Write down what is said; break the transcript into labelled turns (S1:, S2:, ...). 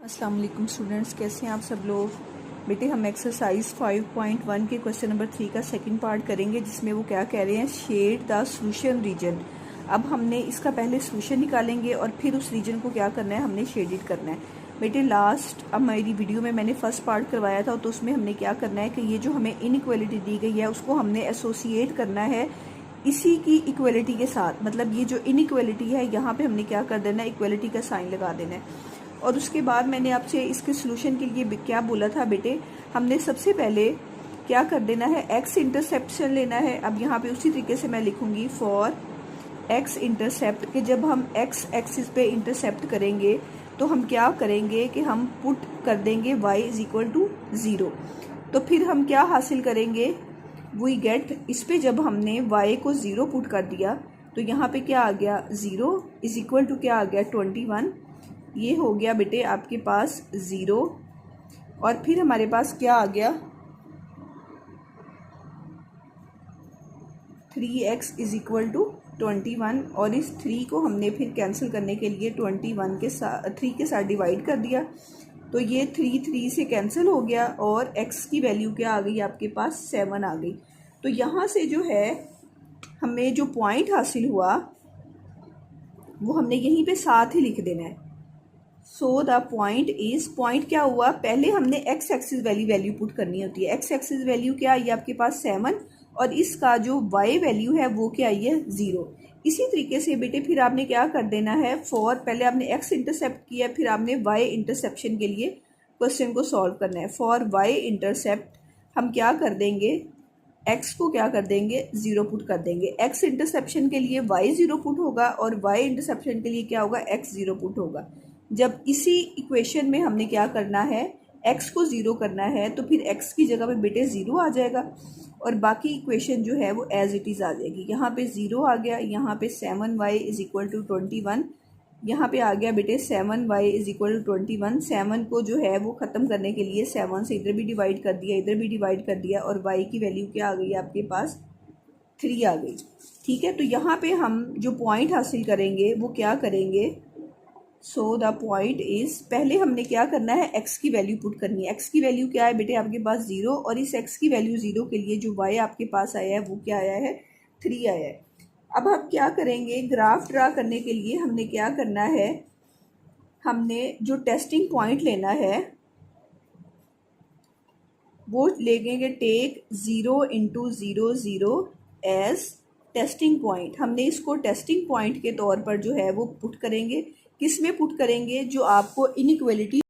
S1: अस्सलाम वालेकुम स्टूडेंट्स, कैसे हैं आप सब लोग। बेटे हम एक्सरसाइज 5.1 के क्वेश्चन नंबर 3 का सेकंड पार्ट करेंगे, जिसमें वो क्या कह रहे हैं, शेड द सोल्यूशन रीजन। अब हमने इसका पहले सोल्यूशन निकालेंगे और फिर उस रीजन को क्या करना है, हमने शेडिड करना है। बेटे लास्ट अब मेरी वीडियो में मैंने फर्स्ट पार्ट करवाया था, तो उसमें हमने क्या करना है कि ये जो हमें इनइक्वालिटी दी गई है उसको हमने एसोसिएट करना है इसी की इक्वलिटी के साथ। मतलब ये जो इनइक्वालिटी है यहाँ पे हमने क्या कर देना है, इक्वलिटी का साइन लगा देना है। और उसके बाद मैंने आपसे इसके सोल्यूशन के लिए क्या बोला था बेटे, हमने सबसे पहले क्या कर देना है, एक्स इंटरसेप्शन लेना है। अब यहाँ पे उसी तरीके से मैं लिखूंगी फॉर एक्स इंटरसेप्ट कि जब हम एक्स एक्सिस पे इंटरसेप्ट करेंगे तो हम क्या करेंगे कि हम पुट कर देंगे y इज इक्वल टू 0। तो फिर हम क्या हासिल करेंगे, वी गेट, इस पे जब हमने y को 0 पुट कर दिया तो यहाँ पे क्या आ गया, 0 इज इक्वल टू क्या आ गया, 21। ये हो गया बेटे आपके पास 0। और फिर हमारे पास क्या आ गया, 3x इज इक्वल टू 21। और इस 3 को हमने फिर कैंसिल करने के लिए 21 के साथ 3 के साथ डिवाइड कर दिया, तो ये 3 से कैंसिल हो गया और x की वैल्यू क्या आ गई आपके पास, 7 आ गई। तो यहाँ से जो है हमें जो पॉइंट हासिल हुआ वो हमने यहीं पे साथ ही लिख देना है। So the point is, point क्या हुआ, पहले हमने एक्स एक्सिस वैल्यू पुट करनी होती है। एक्स एक्सिस वैल्यू क्या आई आपके पास, 7, और इसका जो वाई वैल्यू है वो क्या आई है, 0। इसी तरीके से बेटे फिर आपने क्या कर देना है, फॉर, पहले आपने एक्स इंटरसेप्ट किया, फिर आपने वाई इंटरसेप्शन के लिए क्वेश्चन को सॉल्व करना है। फॉर वाई इंटरसेप्ट हम क्या कर देंगे, एक्स को क्या कर देंगे, 0 पुट कर देंगे। एक्स इंटरसेप्शन के लिए वाई 0 पुट होगा और वाई इंटरसेप्शन के लिए क्या होगा, एक्स 0 पुट होगा। जब इसी इक्वेशन में हमने क्या करना है, x को 0 करना है, तो फिर x की जगह पे बेटे 0 आ जाएगा और बाकी इक्वेशन जो है वो एज इट इज़ आ जाएगी। यहाँ पे 0 आ गया, यहाँ पे 7y इज इक्वल टू 21, यहाँ पे आ गया बेटे 7y इज इक्वल टू 21। 7 को जो है वो ख़त्म करने के लिए 7 से इधर भी डिवाइड कर दिया, इधर भी डिवाइड कर दिया, और y की वैल्यू क्या आ गई आपके पास, 3 आ गई। ठीक है, तो यहाँ पे हम जो पॉइंट हासिल करेंगे वो क्या करेंगे, सो द पॉइंट इज, पहले हमने क्या करना है, x की वैल्यू पुट करनी है। x की वैल्यू क्या है बेटे आपके पास, 0, और इस x की वैल्यू 0 के लिए जो y आपके पास आया है वो क्या आया है, 3 आया है। अब हम क्या करेंगे, ग्राफ ड्रा करने के लिए हमने क्या करना है, हमने जो टेस्टिंग पॉइंट लेना है वो लेंगे, take 0 into 0 0 as testing point. हमने इसको टेस्टिंग पॉइंट के तौर पर जो है वो पुट करेंगे, किस में पुट करेंगे, जो आपको इनइक्वालिटी